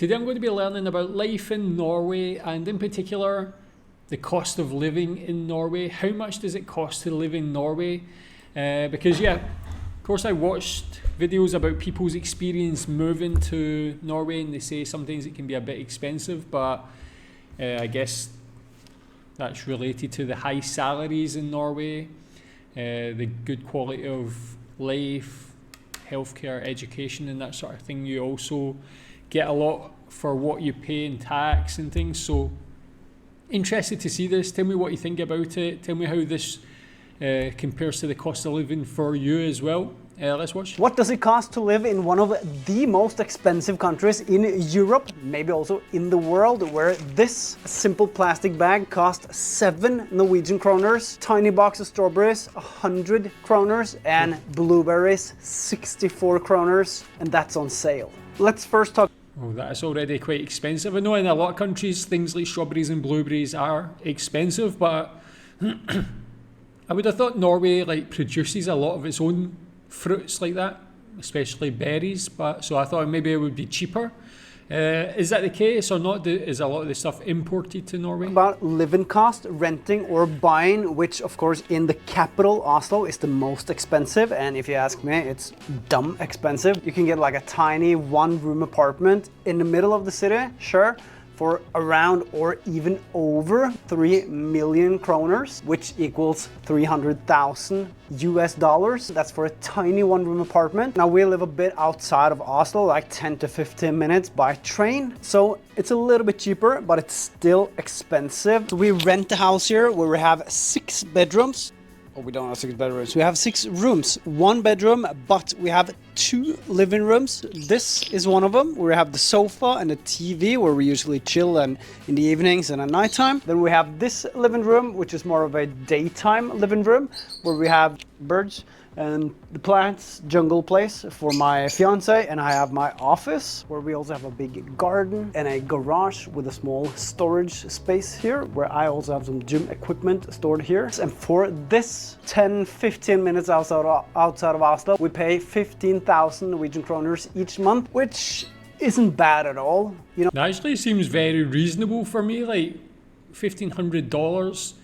Today I'm going to be learning about life in Norway and in particular the cost of living in Norway. How much does it cost to live in Norway? Because of course I watched videos about people's experience moving to Norway and they say sometimes it can be a bit expensive, but I guess that's related to the high salaries in Norway, the good quality of life, healthcare, education and that sort of thing. You also get a lot for what you pay in tax and things. So interested to see this. Tell me what you think about it. Tell me how this compares to the cost of living for you as well. Let's watch. What does it cost to live in one of the most expensive countries in Europe, maybe also in the world, where this simple plastic bag costs 7 Norwegian kroners, tiny box of strawberries 100 kroners, and blueberries 64 kroners, and that's on sale. Let's first talk. Oh, that's already quite expensive. I know in a lot of countries things like strawberries and blueberries are expensive, but I would have thought Norway produces a lot of its own fruits like that, especially berries, but so I thought maybe it would be cheaper. Is that the case or not? Is a lot of the stuff imported to Norway? About living cost, renting or buying, which of course in the capital Oslo is the most expensive, and if you ask me, it's dumb expensive. You can get like a tiny one-room apartment in the middle of the city, sure, for around or even over 3 million kroners, which equals 300,000 US dollars. That's for a tiny one-room apartment. Now we live a bit outside of Oslo, like 10 to 15 minutes by train. So it's a little bit cheaper, but it's still expensive. So we rent a house here where we have 6 bedrooms. Oh, we don't have 6 bedrooms. We have 6 rooms, 1 bedroom, but we have 2 living rooms. This is one of them, where we have the sofa and the TV, where we usually chill and in the evenings and at nighttime. Then we have this living room, which is more of a daytime living room, where we have birds and the plants, jungle place for my fiance, and I have my office, where we also have a big garden and a garage with a small storage space here, where I also have some gym equipment stored here. And for this 10-15 minutes outside of Oslo, we pay 15,000 Norwegian kroners each month, which isn't bad at all. You know, that actually seems very reasonable for me, like $1,500,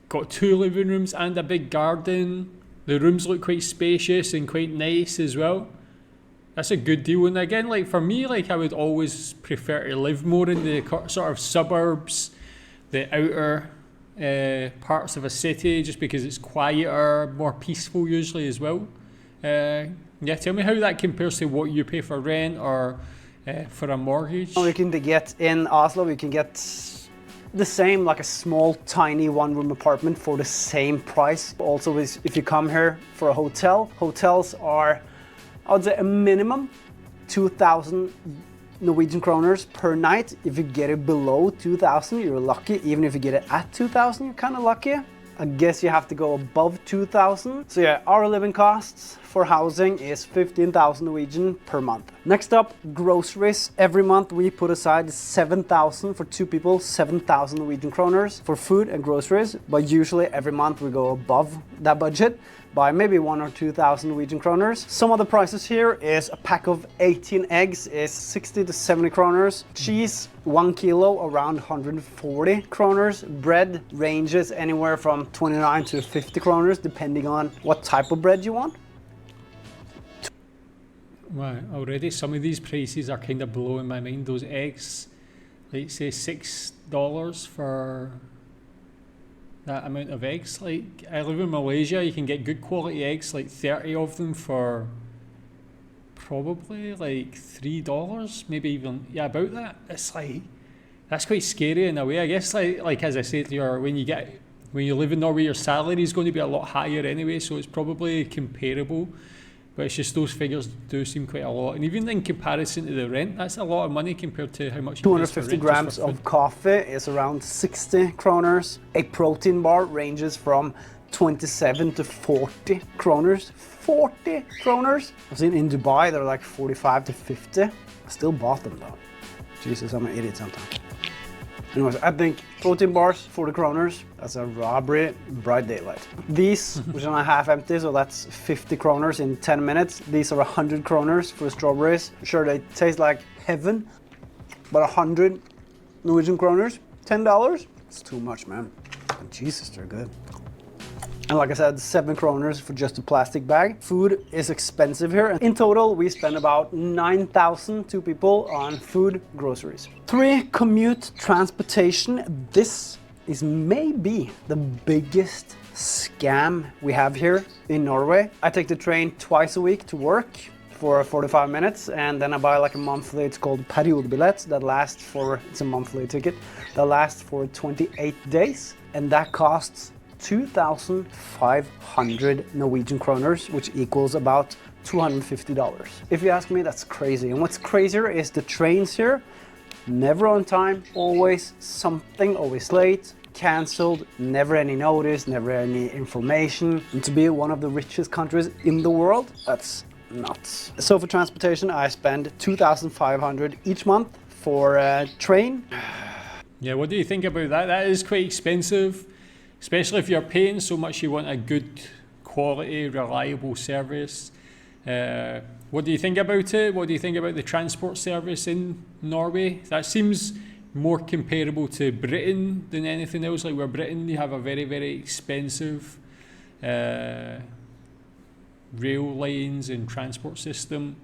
got 2 living rooms and a big garden. The rooms look quite spacious and quite nice as well. That's a good deal. And again, for me, I would always prefer to live more in the sort of suburbs, the outer parts of a city, just because it's quieter, more peaceful usually as well. Tell me how that compares to what you pay for rent or for a mortgage. You can get in Oslo, you can get the same, like a small tiny one-room apartment for the same price. Also, if you come here for a hotel, hotels are, I would say, a minimum 2,000 Norwegian kroners per night. If you get it below 2,000, you're lucky. Even if you get it at 2,000, you're kind of lucky. I guess you have to go above 2,000. So yeah, our living costs for housing is 15,000 Norwegian per month. Next up, groceries. Every month we put aside 7,000 for 2 people, 7,000 Norwegian kroners for food and groceries. But usually every month we go above that budget by maybe 1,000 or 2,000 Norwegian kroners. Some of the prices here is a pack of 18 eggs is 60 to 70 kroners. Cheese, 1 kilo, around 140 kroners. Bread ranges anywhere from 29 to 50 kroners, depending on what type of bread you want. Wow, already some of these prices are kind of blowing my mind. Those eggs, like say $6 for that amount of eggs. I live in Malaysia, you can get good quality eggs, 30 of them for probably $3, maybe even, about that. It's that's quite scary in a way. I guess as I said, when you live in Norway, your salary is going to be a lot higher anyway, so it's probably comparable. But it's just those figures do seem quite a lot. And even in comparison to the rent, that's a lot of money compared to how much you pay for rent. 250 grams of coffee is around 60 kroners. A protein bar ranges from 27 to 40 kroners. 40 kroners? I've seen in Dubai, they're 45 to 50. I still bought them though. Jesus, I'm an idiot sometimes. Anyways, I think protein bars, 40 kroners, that's a robbery, bright daylight. These, which are half empty, so that's 50 kroners in 10 minutes. These are 100 kroners for strawberries. Sure, they taste like heaven, but 100 Norwegian kroners, $10, it's too much, man. But Jesus, they're good. And like I said, 7 kroners for just a plastic bag. Food is expensive here. In total, we spend about 9,000, 2 people, on food, groceries. 3, commute transportation. This is maybe the biggest scam we have here in Norway. I take the train twice a week to work for 45 minutes, and then I buy like a monthly, it's called periodebillett, that lasts for, it's a monthly ticket, that lasts for 28 days, and that costs 2,500 Norwegian kroners, which equals about $250. If you ask me, that's crazy. And what's crazier is the trains here, never on time, always something, always late, cancelled, never any notice, never any information. And to be one of the richest countries in the world, that's nuts. So for transportation, I spend 2,500 each month for a train. Yeah, what do you think about that? That is quite expensive, especially if you're paying so much. You want a good quality, reliable service. What do you think about it? What do you think about the transport service in Norway? That seems more comparable to Britain than anything else. Like where Britain, you have a very, very expensive rail lines and transport system,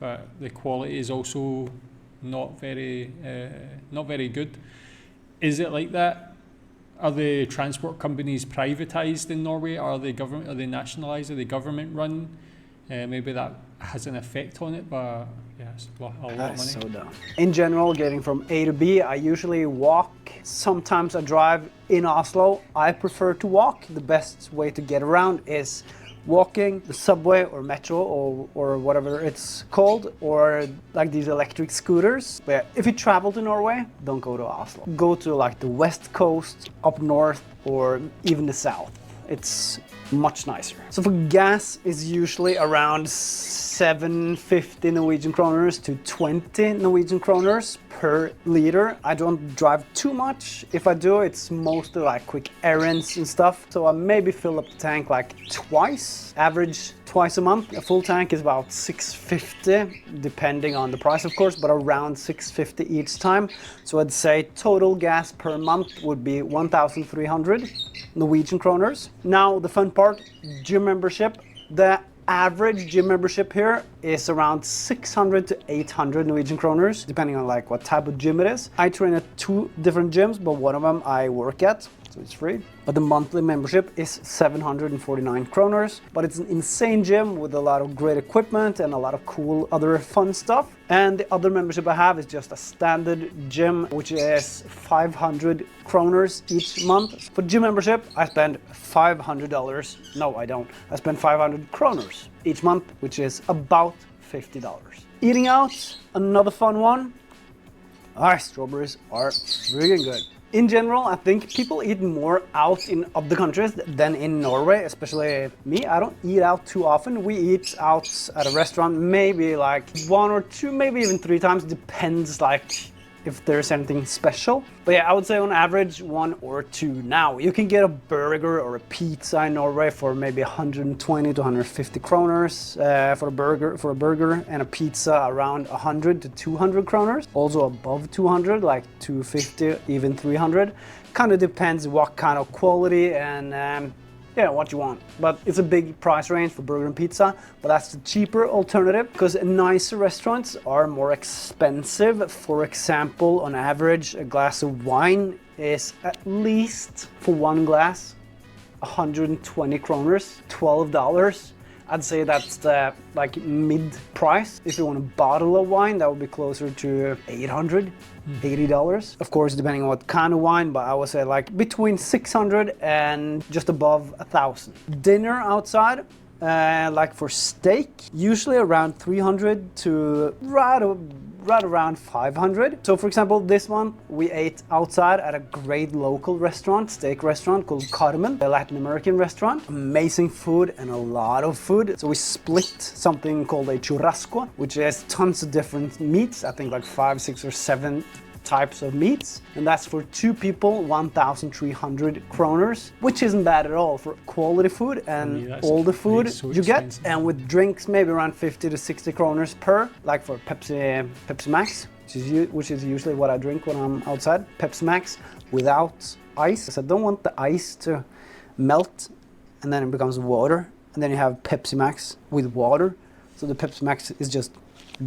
but the quality is also not very good. Is it like that? Are the transport companies privatized in Norway? Are they nationalized? Are they government run? Maybe that has an effect on it, but yeah, it's a lot of money. That is so dumb. In general, getting from A to B, I usually walk. Sometimes I drive in Oslo. I prefer to walk. The best way to get around is walking, the subway or metro or whatever it's called, or like these electric scooters. But if you travel to Norway, don't go to Oslo. Go to like the west coast, up north, or even the south. It's much nicer. So for gas is usually around 750 Norwegian kroners to 20 Norwegian kroners per liter. I don't drive too much. If I do, it's mostly like quick errands and stuff. So I maybe fill up the tank like twice, average twice a month. A full tank is about 650, depending on the price of course, but around 650 each time. So I'd say total gas per month would be 1,300 Norwegian kroners. Now the fun part, gym membership. The average gym membership here is around 600 to 800 Norwegian kroners, depending on like what type of gym it is. I train at 2 different gyms, but one of them I work at, so it's free. But the monthly membership is 749 kroners, but it's an insane gym with a lot of great equipment and a lot of cool other fun stuff. And the other membership I have is just a standard gym, which is 500 kroners each month. For gym membership, I spend $500. No, I don't. I spend 500 kroners each month, which is about $50. Eating out, another fun one. Strawberries are really good. In general, I think people eat more out in other countries than in Norway, especially me. I don't eat out too often. We eat out at a restaurant maybe like 1 or 2, maybe even 3 times. Depends like if there's anything special. But yeah, I would say on average 1 or 2. Now, you can get a burger or a pizza in Norway for maybe 120 to 150 kroners for a burger, and a pizza around 100 to 200 kroners. Also above 200, like 250, even 300. Kind of depends what kind of quality and yeah, what you want. But it's a big price range for burger and pizza, but that's the cheaper alternative because nicer restaurants are more expensive. For example, on average, a glass of wine is at least, for one glass, 120 kroners, $12. I'd say that's the like mid price. If you want a bottle of wine, that would be closer to $80. Of course, depending on what kind of wine, but I would say like between 600 and just above 1,000. Dinner outside, like for steak, usually around 300 to right around 500. So for example, this month we ate outside at a great local restaurant, steak restaurant called Commute, a Latin American restaurant. Amazing food and a lot of food. So we split something called a churrasco, which is tons of different meats. I think like 5, 6 or 7 types of meats, and that's for 2 people, 1,300 kroners, which isn't bad at all for quality food and all the food you get. And with drinks, maybe around 50 to 60 kroners per, like for Pepsi Max, which is usually what I drink when I'm outside. Pepsi Max without ice. So I don't want the ice to melt and then it becomes water, and then you have Pepsi Max with water, so the Pepsi Max is just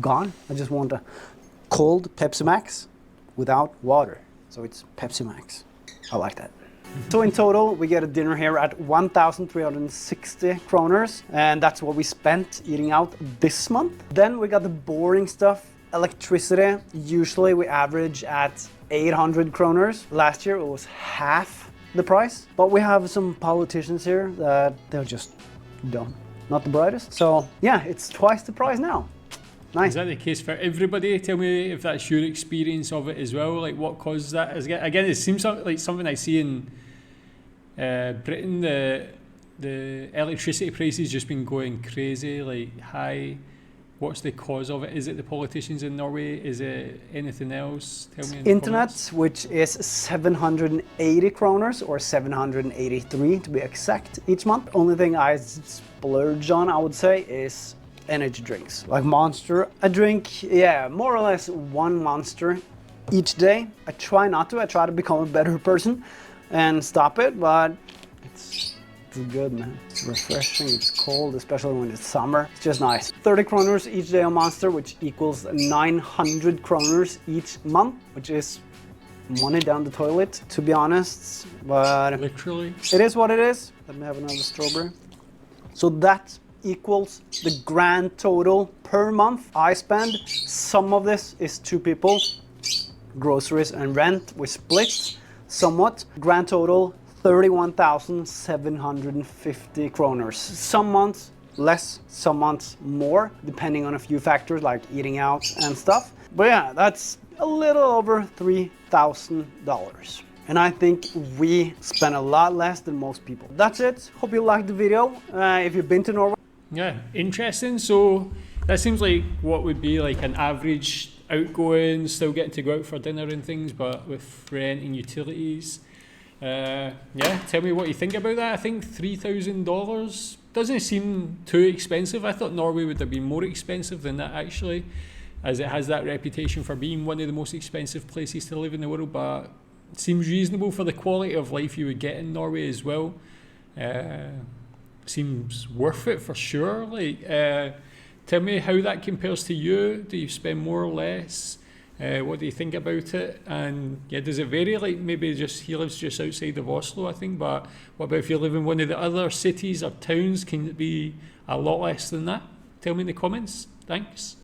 gone. I just want a cold Pepsi Max without water, so it's Pepsi Max. I like that. So in total, we get a dinner here at 1,360 kroners, and that's what we spent eating out this month. Then we got the boring stuff. Electricity, usually we average at 800 kroners. Last year it was half the price, but we have some politicians here that they're just dumb, not the brightest. So yeah, it's twice the price now. Nice. Is that the case for everybody? Tell me if that's your experience of it as well. Like, what causes that? Again, it seems like something I see in Britain. The electricity prices just been going crazy, like high. What's the cause of it? Is it the politicians in Norway? Is it anything else? Tell me. Internet, which is 780 kroners or 783 to be exact each month. Only thing I splurge on, I would say, is energy drinks like Monster. I drink, yeah, more or less 1 Monster each day. I try not to. I try to become a better person and stop it, but it's good, man. It's refreshing, it's cold, especially when it's summer. It's just nice. 30 kroners each day on Monster, which equals 900 kroners each month, which is money down the toilet, to be honest. But literally, it is what it is. Let me have another strawberry. So that equals the grand total per month I spend. Some of this is 2 people. Groceries and rent, we split somewhat. Grand total 31,750 kroners. Some months less, some months more, depending on a few factors like eating out and stuff. But yeah, that's a little over $3,000. And I think we spend a lot less than most people. That's it. Hope you liked the video. If you've been to Norway. Yeah, interesting. So that seems like what would be like an average outgoing, still getting to go out for dinner and things, but with rent and utilities. Yeah, tell me what you think about that. I think $3,000 doesn't seem too expensive. I thought Norway would have been more expensive than that actually, as it has that reputation for being one of the most expensive places to live in the world, but it seems reasonable for the quality of life you would get in Norway as well. Seems worth it for sure. Like, tell me how that compares to you. Do you spend more or less? What do you think about it? And yeah, does it vary? Like maybe just he lives just outside of Oslo, I think. But what about if you live in one of the other cities or towns? Can it be a lot less than that? Tell me in the comments. Thanks.